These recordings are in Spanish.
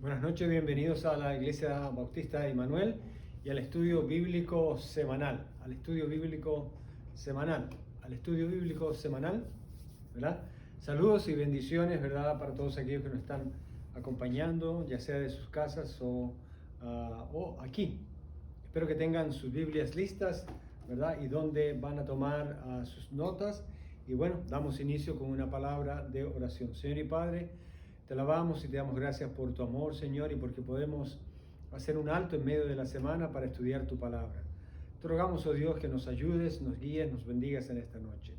Buenas noches, bienvenidos a la Iglesia Bautista Emmanuel y al estudio bíblico semanal, ¿verdad? Saludos y bendiciones, ¿verdad? Para todos aquellos que nos están acompañando, ya sea de sus casas o aquí. Espero que tengan sus Biblias listas, ¿verdad? Y donde van a tomar sus notas. Y bueno, damos inicio con una palabra de oración. Señor y Padre, te alabamos y te damos gracias por tu amor, Señor, y porque podemos hacer un alto en medio de la semana para estudiar tu palabra. Te rogamos, oh Dios, que nos ayudes, nos guíes, nos bendigas en esta noche.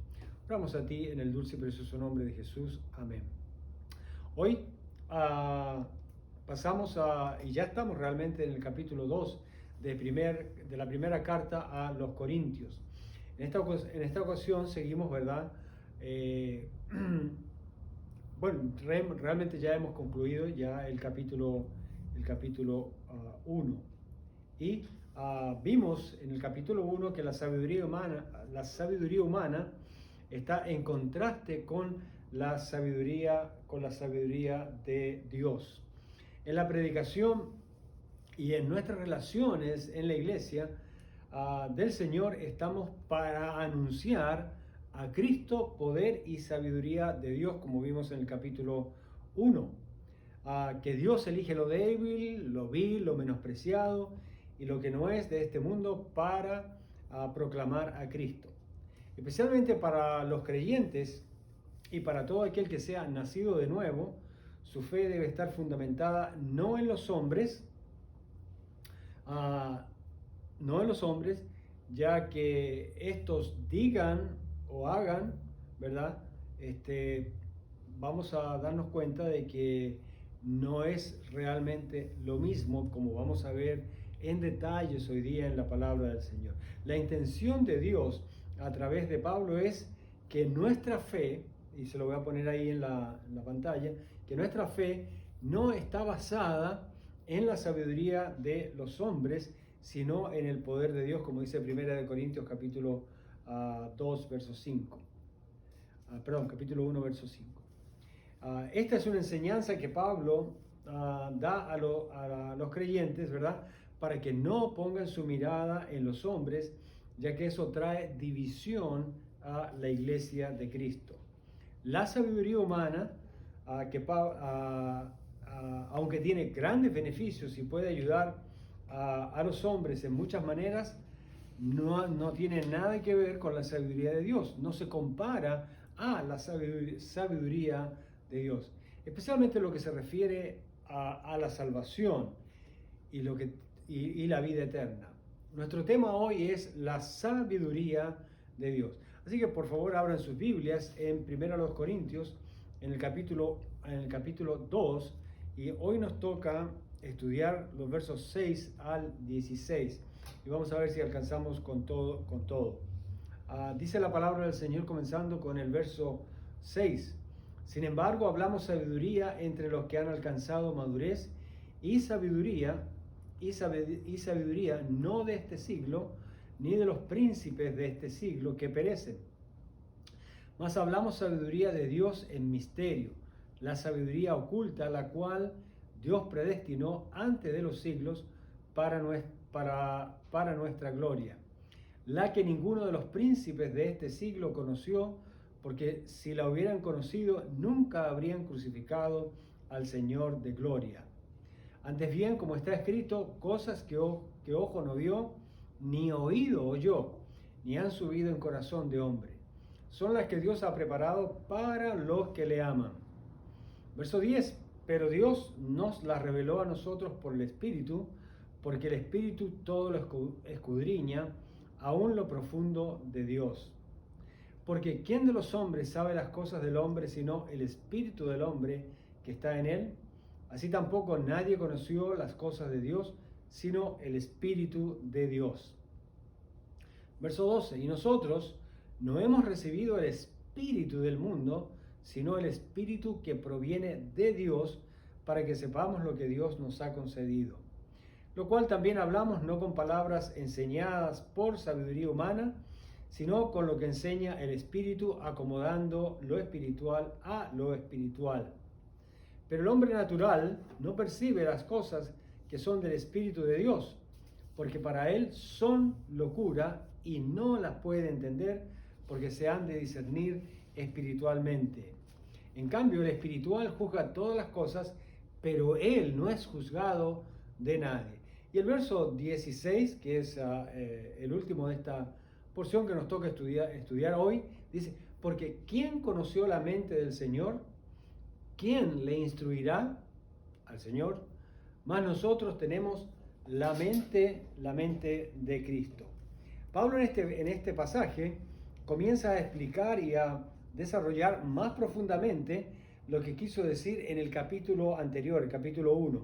Oramos a ti en el dulce y precioso nombre de Jesús. Amén. Hoy pasamos y ya estamos realmente en el capítulo 2 de la primera carta a los Corintios. En esta ocasión seguimos, ¿verdad? Bueno, realmente ya hemos concluido ya el capítulo 1. Y vimos en el capítulo 1 que la sabiduría humana está en contraste con la sabiduría de Dios. En la predicación y en nuestras relaciones en la iglesia del Señor estamos para anunciar a Cristo, poder y sabiduría de Dios, como vimos en el capítulo 1. Que Dios elige lo débil, lo vil, lo menospreciado y lo que no es de este mundo para proclamar a Cristo. Especialmente para los creyentes y para todo aquel que sea nacido de nuevo, su fe debe estar fundamentada no en los hombres, ya que estos digan o hagan, ¿verdad? Vamos a darnos cuenta de que no es realmente lo mismo, como vamos a ver en detalles hoy día en la palabra del Señor. La intención de Dios a través de Pablo es que nuestra fe, y se lo voy a poner ahí en la pantalla, que nuestra fe no está basada en la sabiduría de los hombres, sino en el poder de Dios, como dice 1 Corintios capítulo 2, verso 5. Capítulo 1, verso 5. Esta es una enseñanza que Pablo da a los creyentes, ¿verdad? Para que no pongan su mirada en los hombres, ya que eso trae división a la iglesia de Cristo. La sabiduría humana, aunque tiene grandes beneficios y puede ayudar a los hombres en muchas maneras, no tiene nada que ver con la sabiduría de Dios. No se compara a la sabiduría de Dios, especialmente lo que se refiere a la salvación y la vida eterna. Nuestro tema hoy es la sabiduría de Dios. Así que por favor abran sus Biblias en 1 Corintios, en el capítulo 2, y hoy nos toca estudiar los versos 6 al 16. Y vamos a ver si alcanzamos con todo. Dice la palabra del Señor comenzando con el verso 6. Sin embargo, hablamos sabiduría entre los que han alcanzado madurez y sabiduría no de este siglo, ni de los príncipes de este siglo que perecen. Mas hablamos sabiduría de Dios en misterio, la sabiduría oculta, la cual Dios predestinó antes de los siglos para nuestra gloria, la que ninguno de los príncipes de este siglo conoció, porque si la hubieran conocido, nunca habrían crucificado al Señor de gloria. Antes bien, como está escrito, cosas que ojo no vio, ni oído oyó, ni han subido en corazón de hombre, son las que Dios ha preparado para los que le aman. Verso 10. Pero Dios nos las reveló a nosotros por el Espíritu, porque el Espíritu todo lo escudriña, aún lo profundo de Dios. Porque ¿quién de los hombres sabe las cosas del hombre sino el Espíritu del hombre que está en él? Así tampoco nadie conoció las cosas de Dios, sino el Espíritu de Dios. Verso 12. Y nosotros no hemos recibido el Espíritu del mundo, sino el Espíritu que proviene de Dios, para que sepamos lo que Dios nos ha concedido. Lo cual también hablamos no con palabras enseñadas por sabiduría humana, sino con lo que enseña el Espíritu, acomodando lo espiritual a lo espiritual. Pero el hombre natural no percibe las cosas que son del Espíritu de Dios, porque para él son locura y no las puede entender porque se han de discernir espiritualmente. En cambio, el espiritual juzga todas las cosas, pero él no es juzgado de nadie. Y el verso 16, que es el último de esta porción que nos toca estudiar hoy, dice, porque ¿quién conoció la mente del Señor? ¿Quién le instruirá? Al Señor. Mas nosotros tenemos la mente de Cristo. Pablo en este pasaje comienza a explicar y a desarrollar más profundamente lo que quiso decir en el capítulo anterior, el capítulo 1,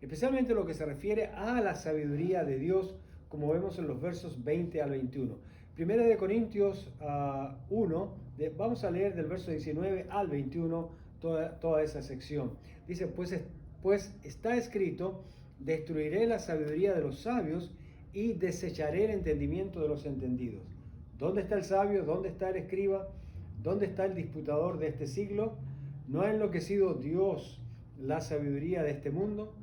especialmente lo que se refiere a la sabiduría de Dios, como vemos en los versos 20 al 21. Primera de Corintios 1, vamos a leer del verso 19 al 21 toda esa sección. Dice, pues está escrito, destruiré la sabiduría de los sabios y desecharé el entendimiento de los entendidos. ¿Dónde está el sabio? ¿Dónde está el escriba? ¿Dónde está el disputador de este siglo? ¿No ha enloquecido Dios la sabiduría de este mundo?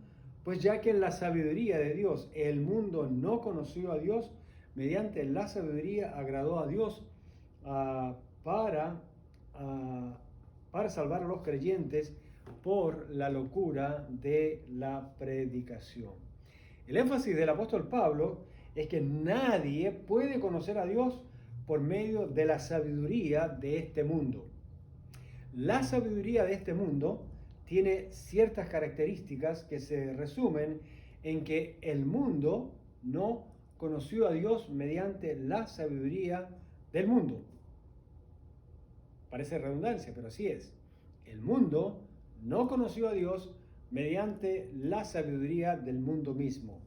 Pues ya que en la sabiduría de Dios el mundo no conoció a Dios, mediante la sabiduría agradó a Dios para salvar a los creyentes por la locura de la predicación. El énfasis del apóstol Pablo es que nadie puede conocer a Dios por medio de la sabiduría de este mundo. La sabiduría de este mundo tiene ciertas características que se resumen en que el mundo no conoció a Dios mediante la sabiduría del mundo. Parece redundancia, pero así es. El mundo no conoció a Dios mediante la sabiduría del mundo mismo.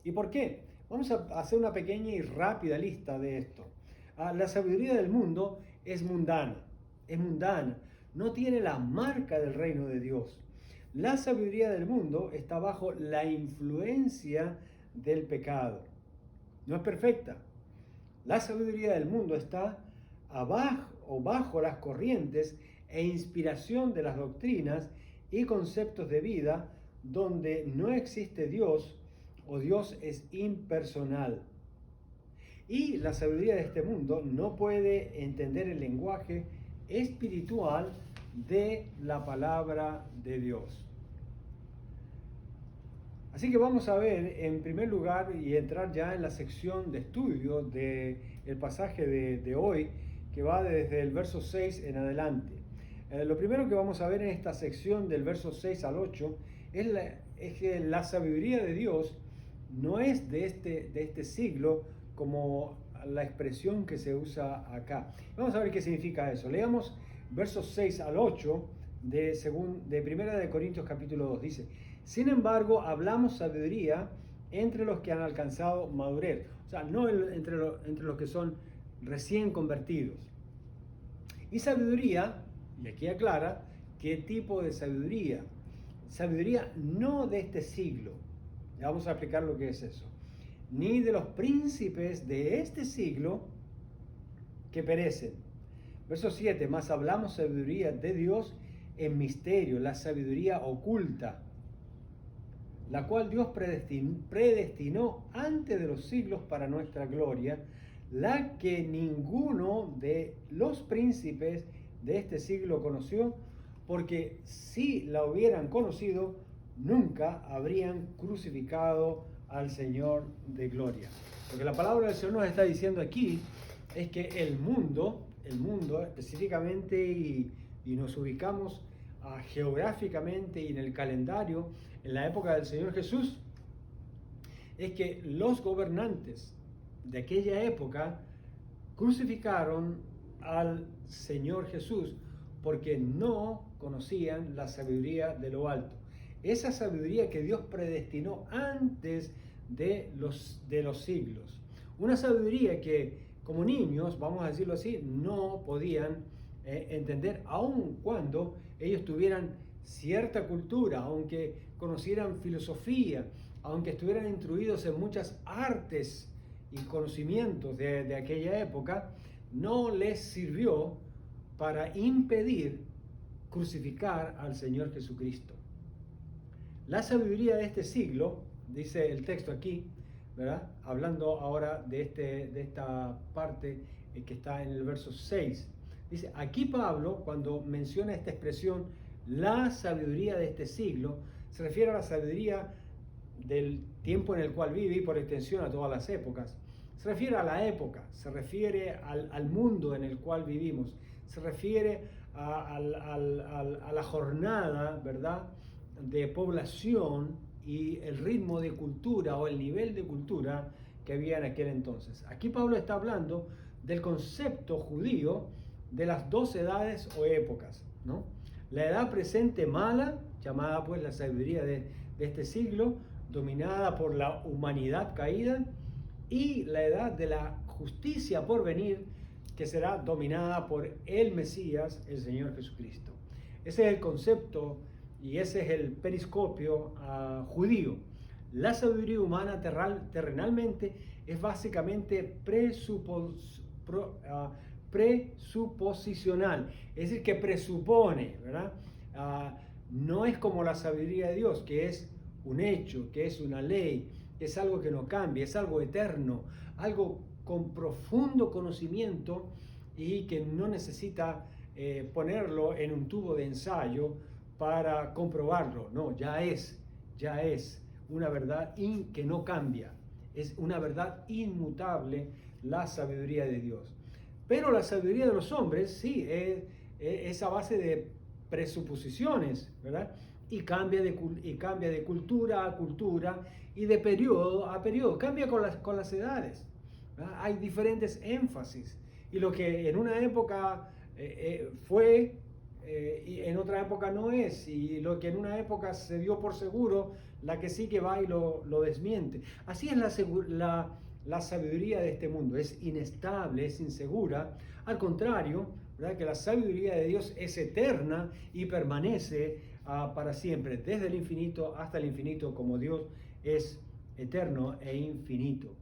¿Y por qué? Vamos a hacer una pequeña y rápida lista de esto. La sabiduría del mundo es mundana, no tiene la marca del reino de Dios. La sabiduría del mundo está bajo la influencia del pecado. No es perfecta. La sabiduría del mundo está bajo las corrientes e inspiración de las doctrinas y conceptos de vida donde no existe Dios o Dios es impersonal. Y la sabiduría de este mundo no puede entender el lenguaje espiritual de la palabra de Dios. Así que vamos a ver en primer lugar y entrar ya en la sección de estudio del pasaje de hoy, que va desde el verso 6 en adelante. Lo primero que vamos a ver en esta sección del verso 6 al 8 es que la sabiduría de Dios no es de este siglo como la expresión que se usa acá. Vamos a ver qué significa eso. Leamos versos 6 al 8 de Primera de Corintios capítulo 2. Dice, sin embargo, hablamos sabiduría entre los que han alcanzado madurez. O sea, no entre los que son recién convertidos. Y sabiduría, y aquí aclara, ¿qué tipo de sabiduría? Sabiduría no de este siglo. Ya vamos a explicar lo que es eso. Ni de los príncipes de este siglo que perecen. Verso 7, más hablamos sabiduría de Dios en misterio, la sabiduría oculta, la cual Dios predestinó antes de los siglos para nuestra gloria, la que ninguno de los príncipes de este siglo conoció, porque si la hubieran conocido, nunca habrían crucificado al Señor de gloria. Lo que la palabra del Señor nos está diciendo aquí es que el mundo específicamente, y nos ubicamos geográficamente y en el calendario, en la época del Señor Jesús, es que los gobernantes de aquella época crucificaron al Señor Jesús porque no conocían la sabiduría de lo alto. Esa sabiduría que Dios predestinó antes de los siglos. Una sabiduría que como niños, vamos a decirlo así, no podían entender, aun cuando ellos tuvieran cierta cultura, aunque conocieran filosofía, aunque estuvieran instruidos en muchas artes y conocimientos de aquella época, no les sirvió para impedir crucificar al Señor Jesucristo. La sabiduría de este siglo, dice el texto aquí, ¿verdad? Hablando ahora de esta parte que está en el verso 6. Dice, aquí Pablo, cuando menciona esta expresión, la sabiduría de este siglo, se refiere a la sabiduría del tiempo en el cual vive y por extensión a todas las épocas. Se refiere a la época, se refiere al mundo en el cual vivimos, se refiere a la jornada, ¿verdad?, de población y el ritmo de cultura o el nivel de cultura que había en aquel entonces. Aquí Pablo está hablando del concepto judío de las dos edades o épocas, ¿no? La edad presente mala, llamada pues la sabiduría de este siglo, dominada por la humanidad caída, y la edad de la justicia por venir, que será dominada por el Mesías, el Señor Jesucristo. Ese es el concepto y ese es el periscopio judío. La sabiduría humana terrenalmente es básicamente presuposicional, es decir, que presupone, ¿verdad? No es como la sabiduría de Dios, que es un hecho, que es una ley, que es algo que no cambia, es algo eterno, algo con profundo conocimiento y que no necesita ponerlo en un tubo de ensayo para comprobarlo. No, ya es una verdad que no cambia, es una verdad inmutable la sabiduría de Dios. Pero la sabiduría de los hombres, sí, es a base de presuposiciones, ¿verdad? Y cambia de cultura a cultura y de periodo a periodo, cambia con las edades, ¿verdad? Hay diferentes énfasis y lo que en una época fue y en otra época no es, y lo que en una época se dio por seguro, la que sí que va y lo desmiente. Así es la sabiduría de este mundo, es inestable, es insegura. Al contrario, ¿verdad?, que la sabiduría de Dios es eterna y permanece para siempre, desde el infinito hasta el infinito, como Dios es eterno e infinito.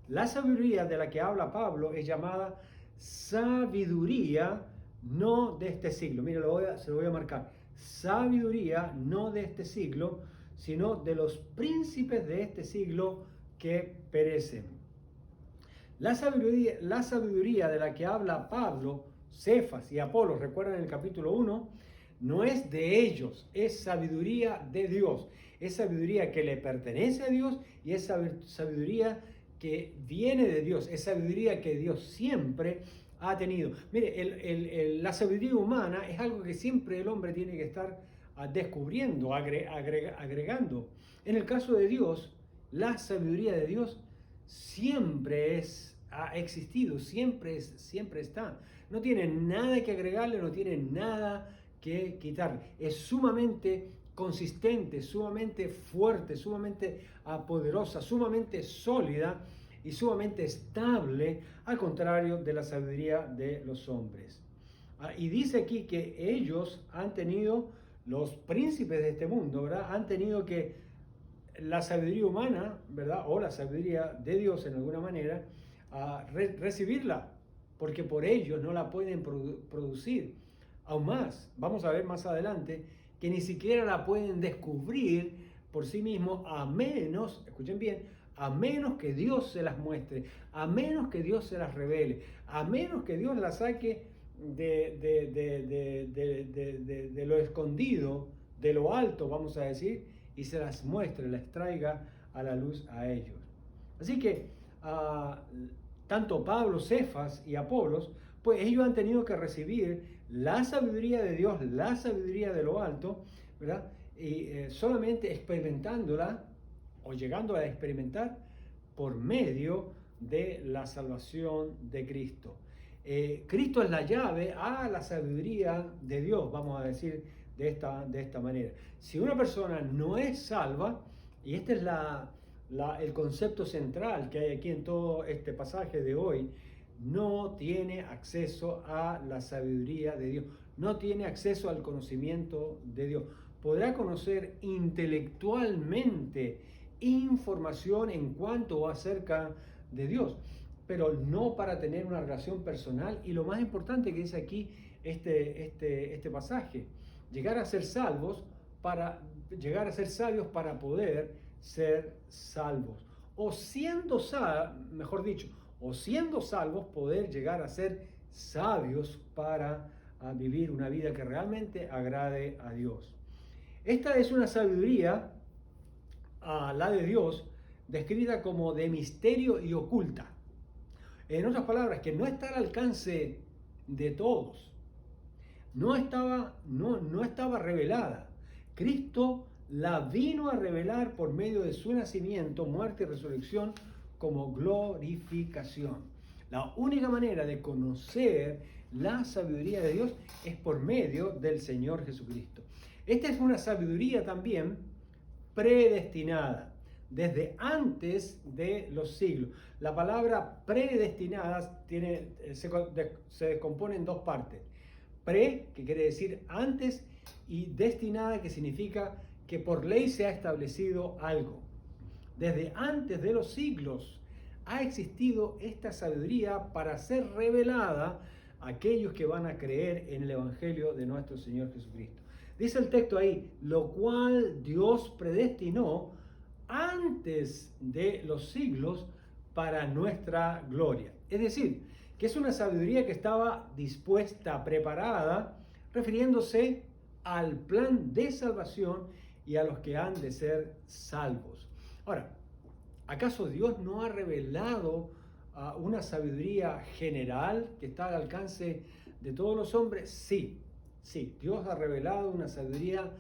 La sabiduría de la que habla Pablo es llamada sabiduría no de este siglo. Mire, se lo voy a marcar. Sabiduría no de este siglo, sino de los príncipes de este siglo que perecen. La sabiduría de la que habla Pablo, Cefas y Apolo, recuerdan en el capítulo 1, no es de ellos, es sabiduría de Dios. Es sabiduría que le pertenece a Dios y es sabiduría que viene de Dios. Es sabiduría que Dios siempre ha tenido. Mire, la sabiduría humana es algo que siempre el hombre tiene que estar descubriendo, agregando. En el caso de Dios, la sabiduría de Dios siempre ha existido, siempre está. No tiene nada que agregarle, no tiene nada que quitarle. Es sumamente consistente, sumamente fuerte, sumamente poderosa, sumamente sólida y sumamente estable, al contrario de la sabiduría de los hombres. Y dice aquí que ellos han tenido, los príncipes de este mundo, ¿verdad?, han tenido que la sabiduría humana, ¿verdad?, o la sabiduría de Dios en alguna manera, recibirla, porque por ellos no la pueden producir. Aún más, vamos a ver más adelante, que ni siquiera la pueden descubrir por sí mismos, a menos, escuchen bien, a menos que Dios se las muestre, a menos que Dios se las revele, a menos que Dios las saque de lo escondido, de lo alto, vamos a decir, y se las muestre, las traiga a la luz a ellos. Así que tanto Pablo, Cefas y Apolos, pues ellos han tenido que recibir la sabiduría de Dios, la sabiduría de lo alto, ¿verdad? Y solamente experimentándola o llegando a experimentar por medio de la salvación de Cristo. Cristo es la llave a la sabiduría de Dios, vamos a decir de esta manera. Si una persona no es salva, y este es el concepto central que hay aquí en todo este pasaje de hoy, no tiene acceso a la sabiduría de Dios, no tiene acceso al conocimiento de Dios. Podrá conocer intelectualmente información en cuanto o acerca de Dios, pero no para tener una relación personal. Y lo más importante que dice aquí este pasaje, llegar a ser salvos para llegar a ser sabios para poder ser salvos. O siendo mejor dicho, o siendo salvos poder llegar a ser sabios para vivir una vida que realmente agrade a Dios. Esta es una sabiduría, la de Dios, descrita como de misterio y oculta. En otras palabras, que no está al alcance de todos. No estaba revelada. Cristo la vino a revelar por medio de su nacimiento, muerte y resurrección como glorificación. La única manera de conocer la sabiduría de Dios es por medio del Señor Jesucristo. Esta es una sabiduría también predestinada, desde antes de los siglos. La palabra predestinada se descompone en dos partes. Pre, que quiere decir antes, y destinada, que significa que por ley se ha establecido algo. Desde antes de los siglos ha existido esta sabiduría para ser revelada a aquellos que van a creer en el Evangelio de nuestro Señor Jesucristo. Dice el texto ahí, lo cual Dios predestinó antes de los siglos para nuestra gloria. Es decir, que es una sabiduría que estaba dispuesta, preparada, refiriéndose al plan de salvación y a los que han de ser salvos. Ahora, ¿acaso Dios no ha revelado una sabiduría general que está al alcance de todos los hombres? Sí, Dios ha revelado una sabiduría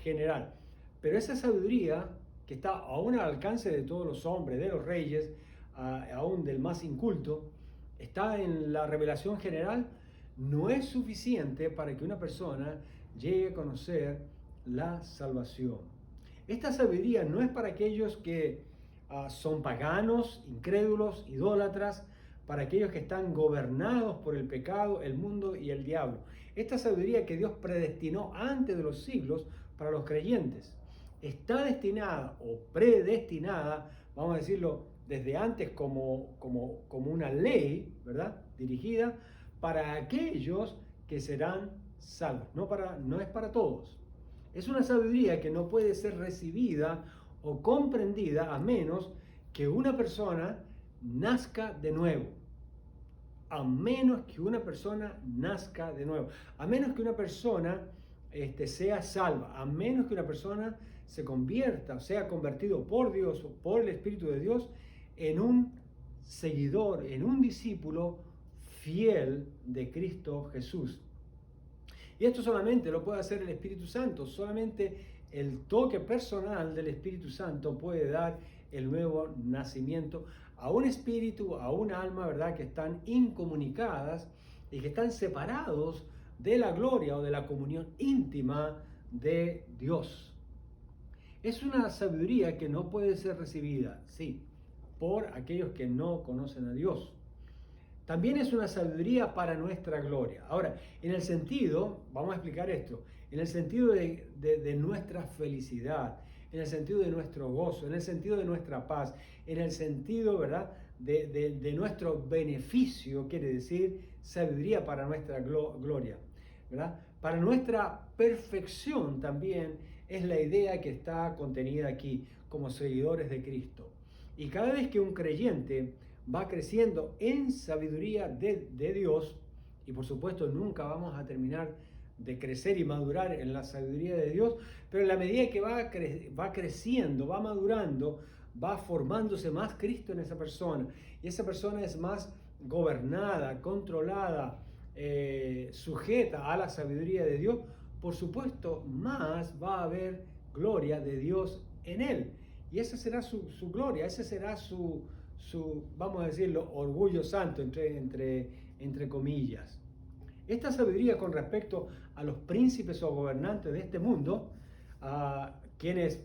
general, pero esa sabiduría que está aún al alcance de todos los hombres, de los reyes, aún del más inculto, está en la revelación general, no es suficiente para que una persona llegue a conocer la salvación. Esta sabiduría no es para aquellos que son paganos, incrédulos, idólatras, para aquellos que están gobernados por el pecado, el mundo y el diablo. Esta sabiduría que Dios predestinó antes de los siglos para los creyentes está destinada o predestinada, vamos a decirlo desde antes como una ley, ¿verdad? Dirigida para aquellos que serán salvos. No es para todos. Es una sabiduría que no puede ser recibida o comprendida a menos que una persona nazca de nuevo. A menos que una persona nazca de nuevo. A menos que una persona sea salva. A menos que una persona se convierta, sea convertido por Dios o por el Espíritu de Dios en un seguidor, en un discípulo fiel de Cristo Jesús. Y esto solamente lo puede hacer el Espíritu Santo. Solamente el toque personal del Espíritu Santo puede dar el nuevo nacimiento a un espíritu, a un alma, ¿verdad?, que están incomunicadas y que están separados de la gloria o de la comunión íntima de Dios. Es una sabiduría que no puede ser recibida, sí, por aquellos que no conocen a Dios. También es una sabiduría para nuestra gloria. Ahora, en el sentido, vamos a explicar esto, en el sentido de nuestra felicidad, en el sentido de nuestro gozo, en el sentido de nuestra paz, en el sentido, ¿verdad?, de nuestro beneficio, quiere decir sabiduría para nuestra gloria, ¿verdad? Para nuestra perfección también es la idea que está contenida aquí como seguidores de Cristo. Y cada vez que un creyente va creciendo en sabiduría de Dios, y por supuesto nunca vamos a terminar de crecer y madurar en la sabiduría de Dios, pero en la medida que va creciendo, va madurando, va formándose más Cristo en esa persona, y esa persona es más gobernada, controlada, sujeta a la sabiduría de Dios, por supuesto más va a haber gloria de Dios en él, y esa será su gloria, ese será su, vamos a decirlo, orgullo santo, entre comillas. Esta sabiduría con respecto a los príncipes o gobernantes de este mundo, quienes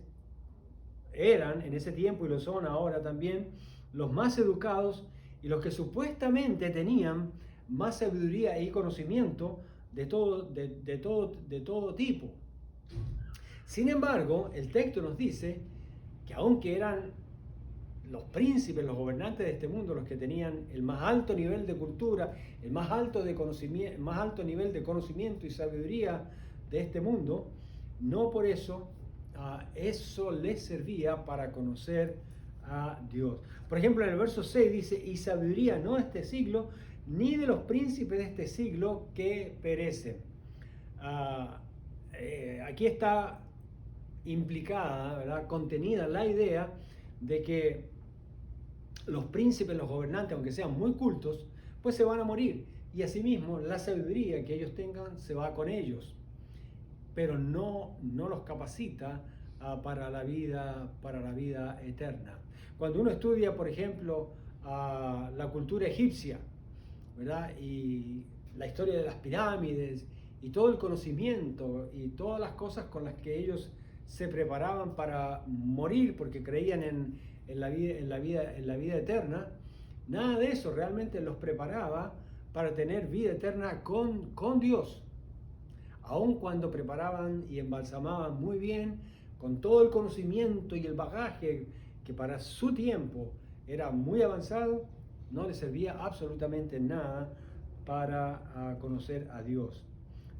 eran en ese tiempo y lo son ahora también, los más educados y los que supuestamente tenían más sabiduría y conocimiento de todo tipo. Sin embargo, el texto nos dice que aunque eran los príncipes, los gobernantes de este mundo, los que tenían el más alto nivel de cultura, el más alto nivel de conocimiento y sabiduría de este mundo, no por eso eso les servía para conocer a Dios. Por ejemplo, en el verso 6 dice, y sabiduría no de este siglo, ni de los príncipes de este siglo que perecen. Aquí está implicada, ¿verdad?, contenida la idea de que los príncipes, los gobernantes, aunque sean muy cultos, pues se van a morir. Y asimismo, la sabiduría que ellos tengan se va con ellos, pero no los capacita para la vida eterna. Cuando uno estudia, por ejemplo, la cultura egipcia, ¿verdad?, y la historia de las pirámides, y todo el conocimiento y todas las cosas con las que ellos se preparaban para morir porque creían en la vida eterna, nada de eso realmente los preparaba para tener vida eterna con Dios. Aun cuando preparaban y embalsamaban muy bien, con todo el conocimiento y el bagaje que para su tiempo era muy avanzado, no les servía absolutamente nada para conocer a Dios.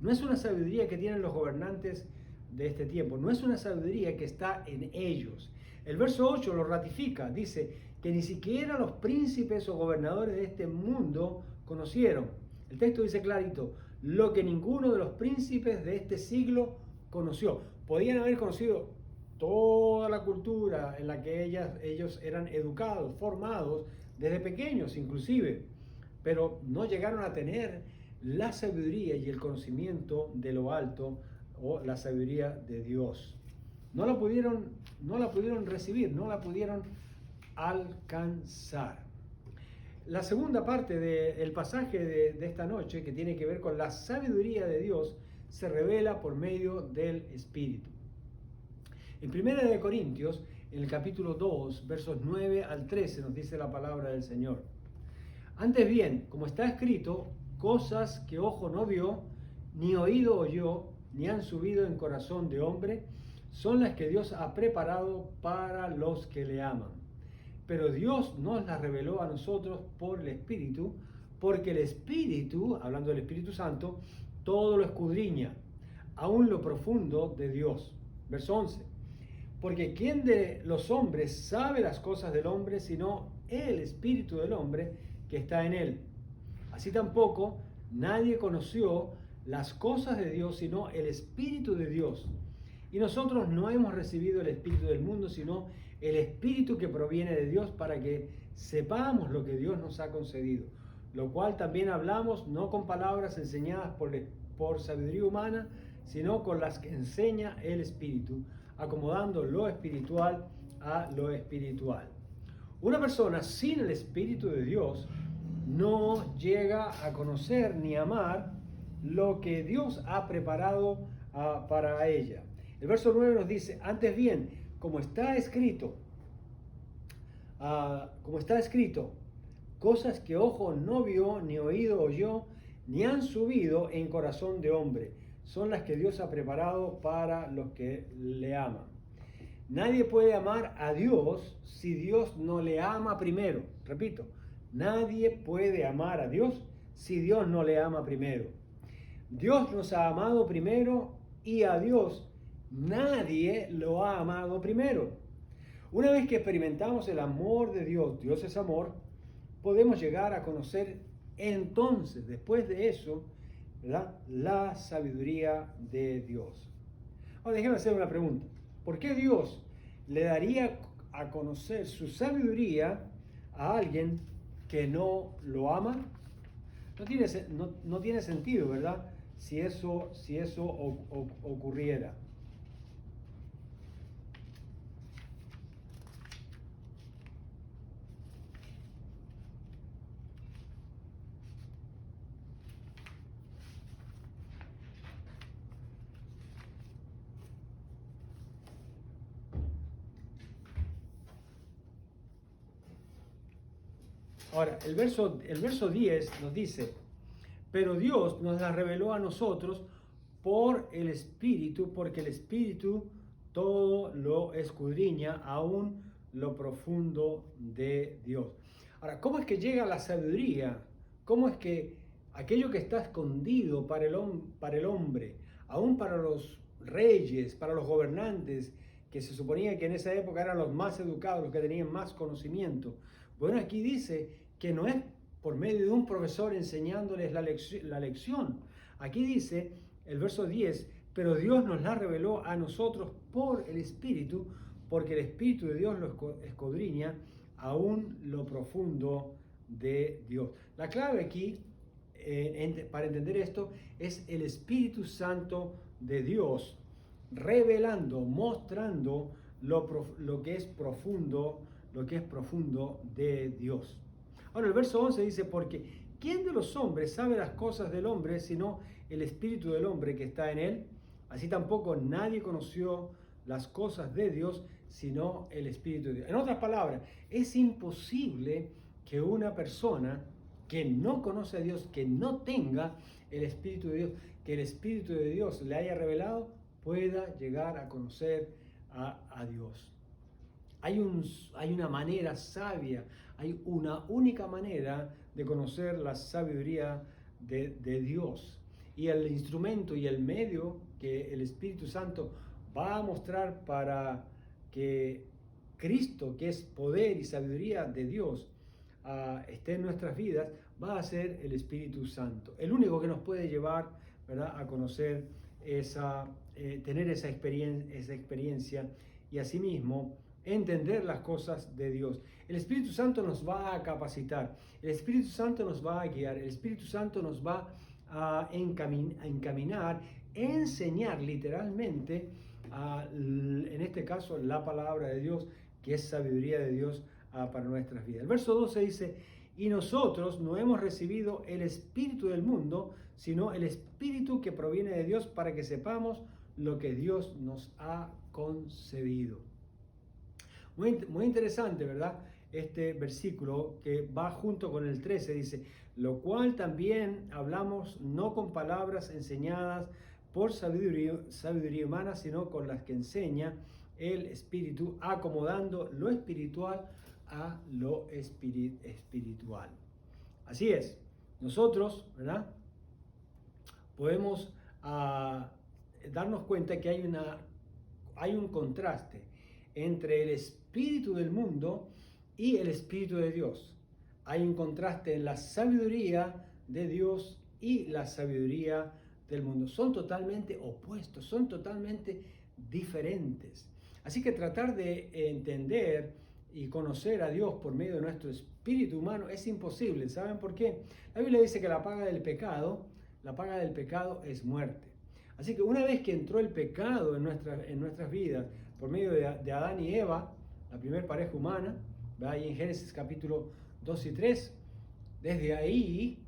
No es una sabiduría que tienen los gobernantes de este tiempo, no es una sabiduría que está en ellos. El verso 8 lo ratifica, dice que ni siquiera los príncipes o gobernadores de este mundo conocieron. El texto dice clarito, lo que ninguno de los príncipes de este siglo conoció. Podían haber conocido toda la cultura en la que ellos eran educados, formados, desde pequeños inclusive, pero no llegaron a tener la sabiduría y el conocimiento de lo alto o la sabiduría de Dios. No la pudieron recibir, no la pudieron alcanzar. La segunda parte del pasaje de esta noche, que tiene que ver con la sabiduría de Dios, se revela por medio del Espíritu. En 1 Corintios, en el capítulo 2, versos 9 al 13, nos dice la palabra del Señor. Antes bien, como está escrito, cosas que ojo no vio, ni oído oyó, ni han subido en corazón de hombre, son las que Dios ha preparado para los que le aman. Pero Dios nos las reveló a nosotros por el Espíritu, porque el Espíritu, hablando del Espíritu Santo, todo lo escudriña, aún lo profundo de Dios. Verso 11. Porque ¿quién de los hombres sabe las cosas del hombre, sino el Espíritu del hombre que está en él? Así tampoco nadie conoció las cosas de Dios, sino el Espíritu de Dios. Y nosotros no hemos recibido el Espíritu del mundo, sino el Espíritu que proviene de Dios, para que sepamos lo que Dios nos ha concedido. Lo cual también hablamos, no con palabras enseñadas por sabiduría humana, sino con las que enseña el Espíritu, acomodando lo espiritual a lo espiritual. Una persona sin el Espíritu de Dios no llega a conocer ni amar lo que Dios ha preparado para ella. El verso 9 nos dice, antes bien, como está escrito, cosas que ojo no vio, ni oído oyó, ni han subido en corazón de hombre, son las que Dios ha preparado para los que le aman. Nadie puede amar a Dios si Dios no le ama primero. Repito, nadie puede amar a Dios si Dios no le ama primero. Dios nos ha amado primero y a Dios nadie lo ha amado primero. Una vez que experimentamos el amor de Dios, Dios es amor, podemos llegar a conocer entonces, después de eso, ¿verdad?, la sabiduría de Dios. Ahora déjeme hacer una pregunta. ¿Por qué Dios le daría a conocer su sabiduría a alguien que no lo ama? No tiene sentido, ¿verdad?, si eso ocurriera. Ahora, el verso 10 nos dice, pero Dios nos la reveló a nosotros por el Espíritu, porque el Espíritu todo lo escudriña, aún lo profundo de Dios. Ahora, ¿cómo es que llega la sabiduría? ¿Cómo es que aquello que está escondido para el hombre, aún para los reyes, para los gobernantes, que se suponía que en esa época eran los más educados, los que tenían más conocimiento. Bueno, aquí dice que no es por medio de un profesor enseñándoles la lección. Aquí dice el verso 10, pero Dios nos la reveló a nosotros por el Espíritu, porque el Espíritu de Dios lo escudriña aún lo profundo de Dios. La clave aquí, para entender esto, es el Espíritu Santo de Dios revelando, mostrando lo que es profundo, de Dios. Ahora el verso 11 dice, porque ¿quién de los hombres sabe las cosas del hombre sino el espíritu del hombre que está en él? Así tampoco nadie conoció las cosas de Dios sino el espíritu de Dios. En otras palabras, es imposible que una persona que no conoce a Dios, que no tenga el espíritu de Dios, que el espíritu de Dios le haya revelado, pueda llegar a conocer a Dios. Hay una manera sabia, hay una única manera de conocer la sabiduría de Dios. Y el instrumento y el medio que el Espíritu Santo va a mostrar para que Cristo, que es poder y sabiduría de Dios, esté en nuestras vidas, va a ser el Espíritu Santo. El único que nos puede llevar, ¿verdad?, a conocer tener esa experiencia y asimismo entender las cosas de Dios. El Espíritu Santo nos va a capacitar, el Espíritu Santo nos va a guiar, el Espíritu Santo nos va a encaminar, enseñar literalmente, en este caso, la palabra de Dios, que es sabiduría de Dios para nuestras vidas. El verso 12 dice, y nosotros no hemos recibido el espíritu del mundo, sino el espíritu que proviene de Dios, para que sepamos lo que Dios nos ha concedido. Muy interesante, ¿verdad? Este versículo que va junto con el 13 dice, lo cual también hablamos no con palabras enseñadas por sabiduría humana, sino con las que enseña el Espíritu, acomodando lo espiritual a lo espiritual. Así es, nosotros, ¿verdad?, podemos darnos cuenta que hay un contraste entre el espíritu del mundo y el espíritu de Dios. Hay un contraste en la sabiduría de Dios y la sabiduría del mundo. Son totalmente opuestos, son totalmente diferentes. Así que tratar de entender y conocer a Dios por medio de nuestro espíritu humano es imposible. ¿Saben por qué? La Biblia dice que la paga del pecado es muerte. Así que una vez que entró el pecado en nuestras vidas por medio de Adán y Eva, la primera pareja humana, ahí en Génesis capítulo 2 y 3, desde ahí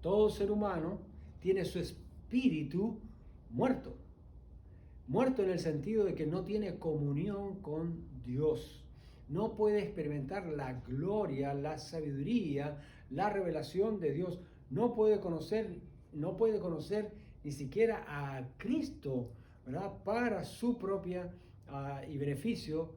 todo ser humano tiene su espíritu muerto. Muerto en el sentido de que no tiene comunión con Dios. No puede experimentar la gloria, la sabiduría, la revelación de Dios. No puede conocer ni siquiera a Cristo, ¿verdad?, para su propia y beneficio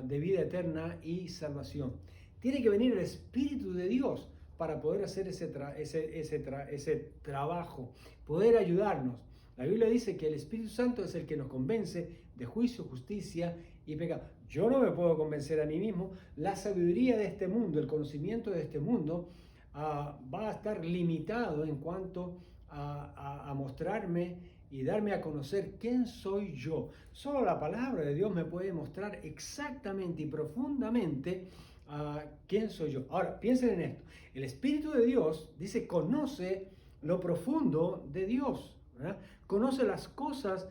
de vida eterna y salvación. Tiene que venir el Espíritu de Dios para poder hacer ese trabajo, poder ayudarnos. La Biblia dice que el Espíritu Santo es el que nos convence de juicio, justicia y pecado. Yo no me puedo convencer a mí mismo. La sabiduría de este mundo, el conocimiento de este mundo, va a estar limitado en cuanto a mostrarme y darme a conocer quién soy yo. Solo la palabra de Dios me puede mostrar exactamente y profundamente quién soy yo. Ahora, piensen en esto. El Espíritu de Dios, dice, conoce lo profundo de Dios, ¿verdad? Conoce las cosas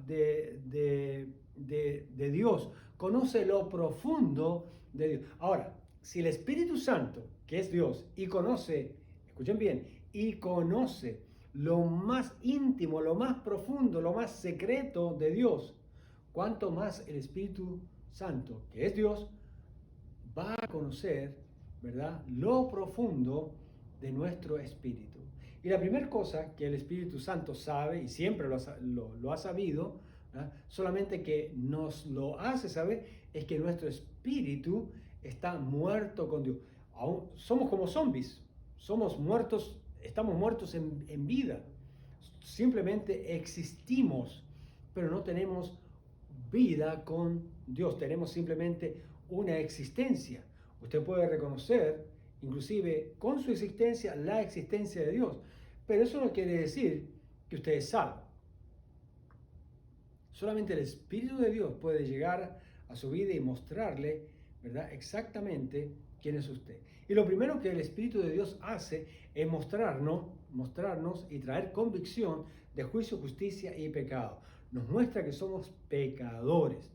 de Dios, conoce lo profundo de Dios. Ahora, si el Espíritu Santo, que es Dios, y conoce, escuchen bien, y conoce lo más íntimo, lo más profundo, lo más secreto de Dios, cuanto más el Espíritu Santo, que es Dios, va a conocer, ¿verdad?, lo profundo de nuestro espíritu. Y la primera cosa que el Espíritu Santo sabe, y siempre lo ha sabido, ¿verdad?, solamente que nos lo hace saber, es que nuestro espíritu está muerto con Dios. Somos como zombies, somos muertos, estamos muertos en vida. simplemente existimos, pero no tenemos vida con Dios, tenemos simplemente una existencia. Usted puede reconocer, inclusive con su existencia, la existencia de Dios, pero eso no quiere decir que usted es salvo. Solamente el Espíritu de Dios puede llegar a su vida y mostrarle, ¿verdad?, exactamente quién es usted. Y lo primero que el Espíritu de Dios hace es mostrarnos y traer convicción de juicio, justicia y pecado. Nos muestra que somos pecadores.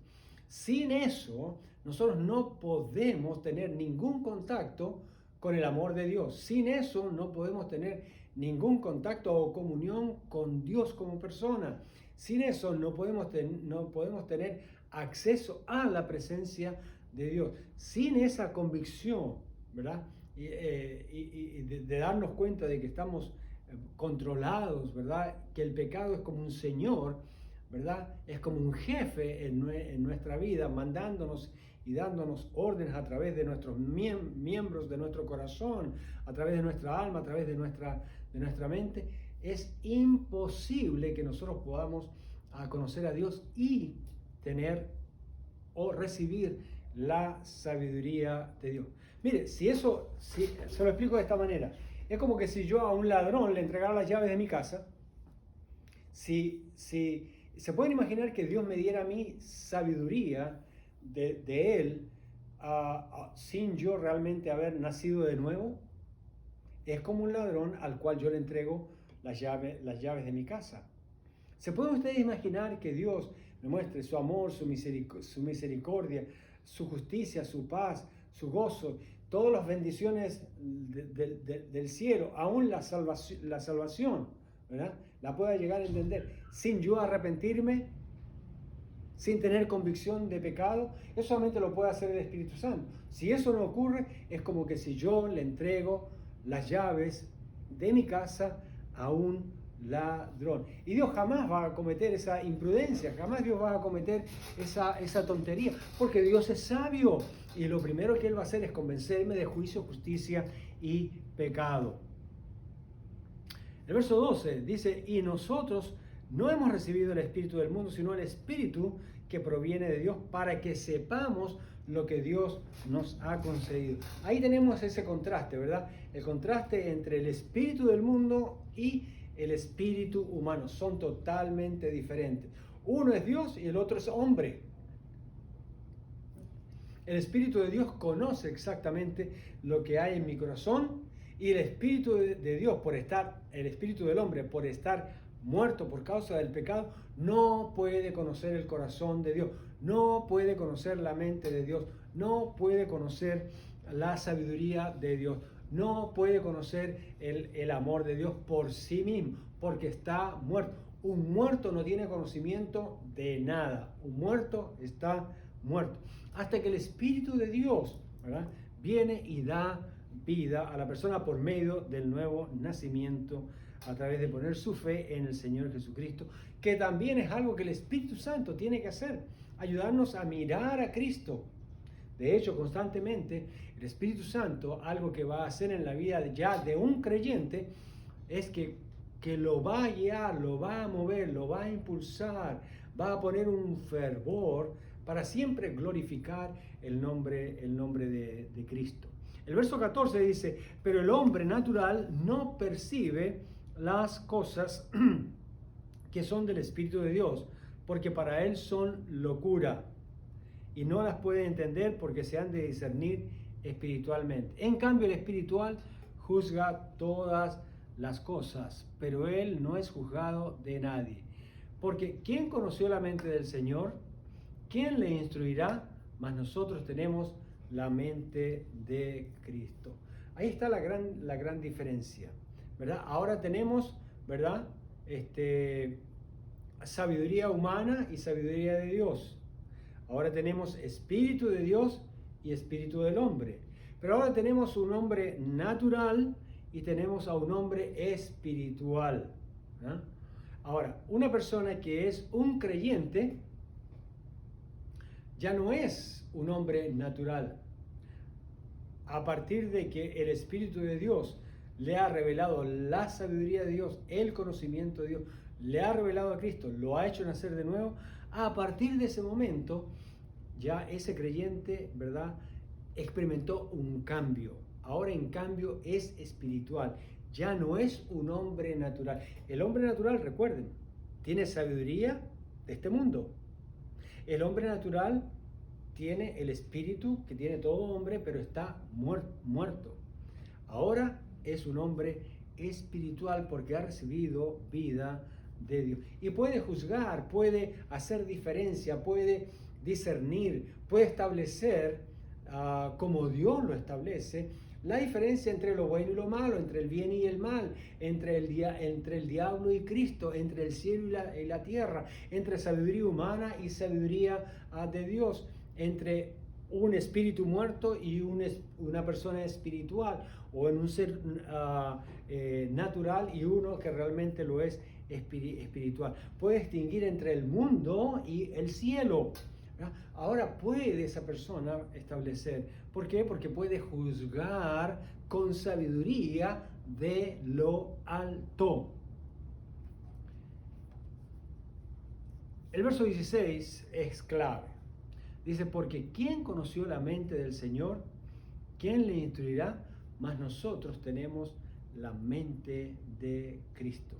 Sin eso, nosotros no podemos tener ningún contacto con el amor de Dios. Sin eso, no podemos tener ningún contacto o comunión con Dios como persona. Sin eso, no podemos tener acceso a la presencia de Dios. Sin esa convicción, ¿verdad? Y de darnos cuenta de que estamos controlados, ¿verdad? Que el pecado es como un señor, ¿verdad? Es como un jefe en nuestra vida, mandándonos y dándonos órdenes a través de nuestros miembros, de nuestro corazón, a través de nuestra alma, a través de nuestra mente. Es imposible que nosotros podamos conocer a Dios y tener o recibir la sabiduría de Dios. Mire, si se lo explico de esta manera, es como que si yo a un ladrón le entregara las llaves de mi casa, si se pueden imaginar que Dios me diera a mí sabiduría de Él sin yo realmente haber nacido de nuevo, es como un ladrón al cual yo le entrego las llaves de mi casa. ¿Se puede usted imaginar que Dios me muestre su amor, su misericordia, su justicia, su paz, su gozo, todas las bendiciones del cielo, aún la salvación, ¿verdad?, la pueda llegar a entender sin yo arrepentirme, sin tener convicción de pecado? Eso solamente lo puede hacer el Espíritu Santo. Si eso no ocurre, es como que si yo le entrego las llaves de mi casa a un ladrón. Y Dios jamás va a cometer esa imprudencia, jamás Dios va a cometer esa tontería, porque Dios es sabio y lo primero que Él va a hacer es convencerme de juicio, justicia y pecado. El verso 12 dice: y nosotros no hemos recibido el Espíritu del mundo, sino el Espíritu que proviene de Dios, para que sepamos lo que Dios nos ha concedido. Ahí tenemos ese contraste, ¿verdad? El contraste entre el espíritu del mundo y el espíritu humano. Son totalmente diferentes. Uno es Dios y el otro es hombre. El Espíritu de Dios conoce exactamente lo que hay en mi corazón, y el Espíritu de Dios, el Espíritu del hombre, por estar muerto por causa del pecado, no puede conocer el corazón de Dios, no puede conocer la mente de Dios, no puede conocer la sabiduría de Dios, no puede conocer el amor de Dios por sí mismo, porque está muerto. Un muerto no tiene conocimiento de nada, un muerto está muerto. Hasta que el Espíritu de Dios, ¿verdad?, viene y da vida a la persona por medio del nuevo nacimiento, a través de poner su fe en el Señor Jesucristo, que también es algo que el Espíritu Santo tiene que hacer, ayudarnos a mirar a Cristo. De hecho, constantemente el Espíritu Santo, algo que va a hacer en la vida ya de un creyente, es que lo va a guiar, lo va a mover, lo va a impulsar, va a poner un fervor para siempre glorificar el nombre de Cristo. El verso 14 dice: pero el hombre natural no percibe las cosas que son del Espíritu de Dios, porque para él son locura, y no las puede entender porque se han de discernir espiritualmente. En cambio, el espiritual juzga todas las cosas, pero él no es juzgado de nadie. Porque ¿quién conoció la mente del Señor? ¿Quién le instruirá? Mas nosotros tenemos la mente de Cristo. Ahí está la gran diferencia, ¿verdad? Ahora tenemos, ¿verdad?, sabiduría humana y sabiduría de Dios. Ahora tenemos espíritu de Dios y espíritu del hombre. Pero ahora tenemos un hombre natural y tenemos a un hombre espiritual, ¿no? Ahora, una persona que es un creyente ya no es un hombre natural. A partir de que el Espíritu de Dios le ha revelado la sabiduría de Dios, el conocimiento de Dios, le ha revelado a Cristo, lo ha hecho nacer de nuevo, a partir de ese momento ya ese creyente, ¿verdad?, experimentó un cambio. Ahora en cambio es espiritual, ya no es un hombre natural. El hombre natural, recuerden, tiene sabiduría de este mundo. El hombre natural tiene el espíritu que tiene todo hombre, pero está muerto. Ahora es un hombre espiritual porque ha recibido vida de Dios. Y puede juzgar, puede hacer diferencia, puede discernir, puede establecer, como Dios lo establece, la diferencia entre lo bueno y lo malo, entre el bien y el mal, entre el diablo y Cristo, entre el cielo y la tierra, entre sabiduría humana y sabiduría de Dios, entre un espíritu muerto y una persona espiritual, o en un ser natural y uno que realmente lo es espiritual. Puede distinguir entre el mundo y el cielo. Ahora puede esa persona establecer. ¿Por qué? Porque puede juzgar con sabiduría de lo alto. El verso 16 es clave. Dice, porque ¿quién conoció la mente del Señor? ¿Quién le instruirá? Mas nosotros tenemos la mente de Cristo.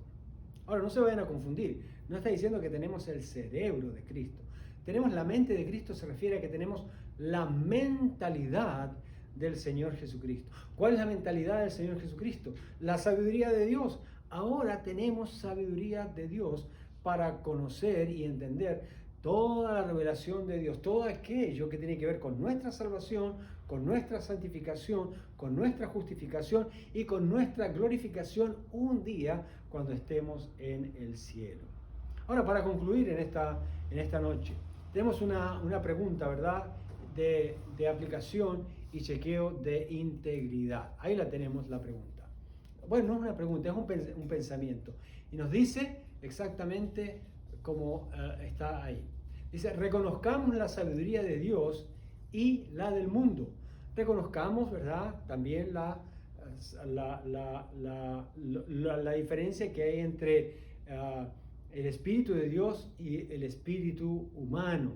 Ahora, no se vayan a confundir. No está diciendo que tenemos el cerebro de Cristo. Tenemos la mente de Cristo, se refiere a que tenemos la mentalidad del Señor Jesucristo. ¿Cuál es la mentalidad del Señor Jesucristo? La sabiduría de Dios. Ahora tenemos sabiduría de Dios para conocer y entender toda la revelación de Dios, todo aquello que tiene que ver con nuestra salvación, con nuestra santificación, con nuestra justificación y con nuestra glorificación un día cuando estemos en el cielo. Ahora, para concluir en esta noche, tenemos una pregunta, ¿verdad?, de aplicación y chequeo de integridad. Ahí la tenemos, la pregunta. Bueno, no es una pregunta, es un pensamiento. Y nos dice exactamente como está ahí. Dice, reconozcamos la sabiduría de Dios y la del mundo. Reconozcamos, ¿verdad?, también la diferencia que hay entre el Espíritu de Dios y el espíritu humano.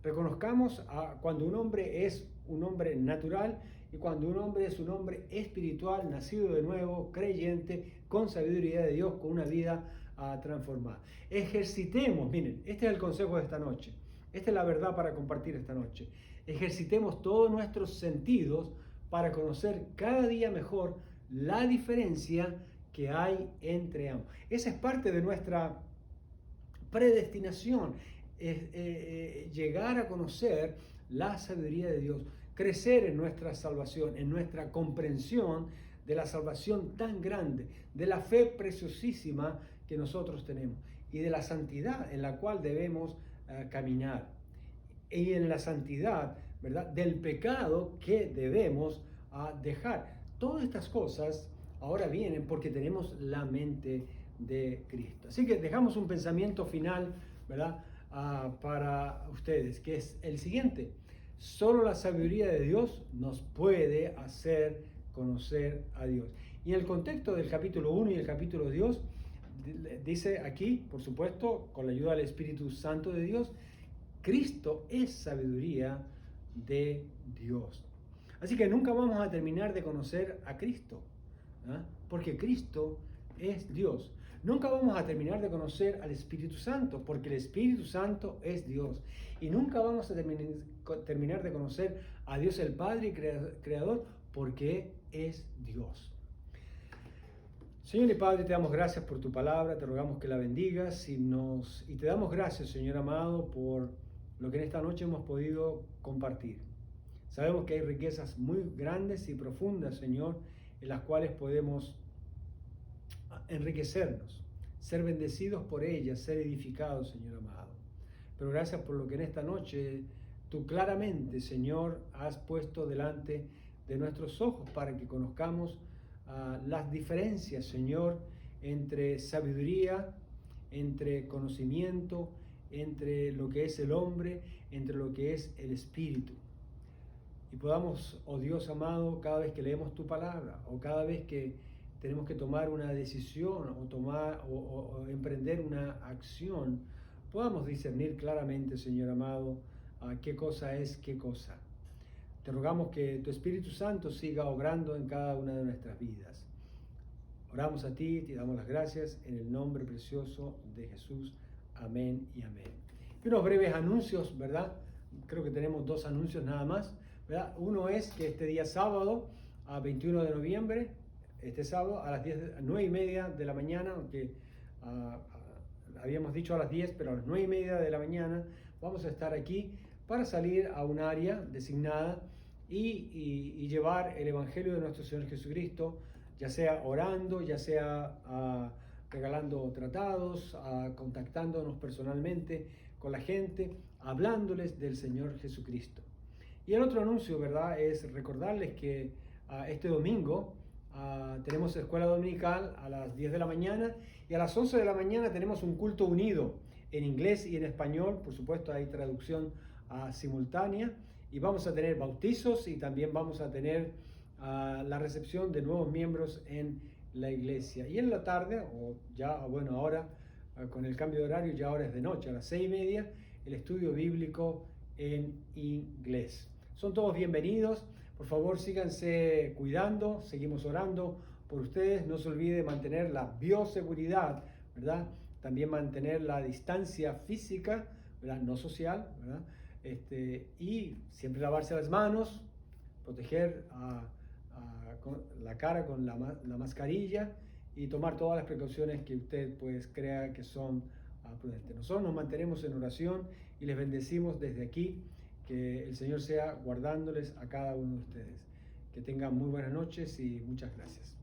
Reconozcamos cuando un hombre es un hombre natural y cuando un hombre es un hombre espiritual, nacido de nuevo, creyente, con sabiduría de Dios, con una vida transformada. Ejercitemos, miren, este es el consejo de esta noche. Esta es la verdad para compartir esta noche. Ejercitemos todos nuestros sentidos para conocer cada día mejor la diferencia que hay entre ambos. Esa es parte de nuestra predestinación, llegar a conocer la sabiduría de Dios, crecer en nuestra salvación, en nuestra comprensión de la salvación tan grande, de la fe preciosísima que nosotros tenemos y de la santidad en la cual debemos caminar, y en la santidad, ¿verdad?, del pecado que debemos dejar. Todas estas cosas ahora vienen porque tenemos la mente de Cristo. Así que dejamos un pensamiento final, ¿verdad?, para ustedes, que es el siguiente: solo la sabiduría de Dios nos puede hacer conocer a Dios. Y en el contexto del capítulo 1 y el capítulo 2, dice aquí, por supuesto, con la ayuda del Espíritu Santo de Dios, Cristo es sabiduría de Dios. Así que nunca vamos a terminar de conocer a Cristo, porque Cristo es Dios. Nunca vamos a terminar de conocer al Espíritu Santo, porque el Espíritu Santo es Dios. Y nunca vamos a terminar de conocer a Dios el Padre y Creador, porque es Dios. Señor y Padre, te damos gracias por tu palabra, te rogamos que la bendigas y te damos gracias, Señor amado, por lo que en esta noche hemos podido compartir. Sabemos que hay riquezas muy grandes y profundas, Señor, en las cuales podemos enriquecernos, ser bendecidos por ellas, ser edificados, Señor amado. Pero gracias por lo que en esta noche tú claramente, Señor, has puesto delante de nuestros ojos para que conozcamos las diferencias, Señor, entre sabiduría, entre conocimiento, entre lo que es el hombre, entre lo que es el espíritu. Y podamos, oh Dios amado, cada vez que leemos tu palabra o cada vez que tenemos que tomar una decisión o emprender una acción, podamos discernir claramente, Señor amado, qué cosa es qué cosa. Te rogamos que tu Espíritu Santo siga obrando en cada una de nuestras vidas. Oramos a ti, te damos las gracias en el nombre precioso de Jesús. Amén y amén. Y unos breves anuncios, ¿verdad? Creo que tenemos 2 anuncios nada más, ¿verdad? Uno es que este día sábado, a 21 de noviembre, este sábado a las 9:30 de la mañana, aunque habíamos dicho a las 10, pero a las 9:30 de la mañana vamos a estar aquí para salir a un área designada y llevar el Evangelio de nuestro Señor Jesucristo, ya sea orando, ya sea regalando tratados, contactándonos personalmente con la gente, hablándoles del Señor Jesucristo. Y el otro anuncio, ¿verdad?, es recordarles que este domingo tenemos escuela dominical a las 10 de la mañana y a las 11 de la mañana tenemos un culto unido en inglés y en español. Por supuesto, hay traducción simultánea, y vamos a tener bautizos y también vamos a tener la recepción de nuevos miembros en la iglesia. Y en la tarde, o ya, bueno, ahora con el cambio de horario, ya ahora es de noche, a las 6:30, el estudio bíblico en inglés. Son todos bienvenidos. Por favor, síganse cuidando, seguimos orando por ustedes. No se olvide mantener la bioseguridad, ¿verdad? También mantener la distancia física, ¿verdad? No social, ¿verdad? Y siempre lavarse las manos, proteger la cara con la mascarilla y tomar todas las precauciones que usted pues crea que son prudentes. Nosotros nos mantenemos en oración y les bendecimos desde aquí. Que el Señor sea guardándoles a cada uno de ustedes. Que tengan muy buenas noches y muchas gracias.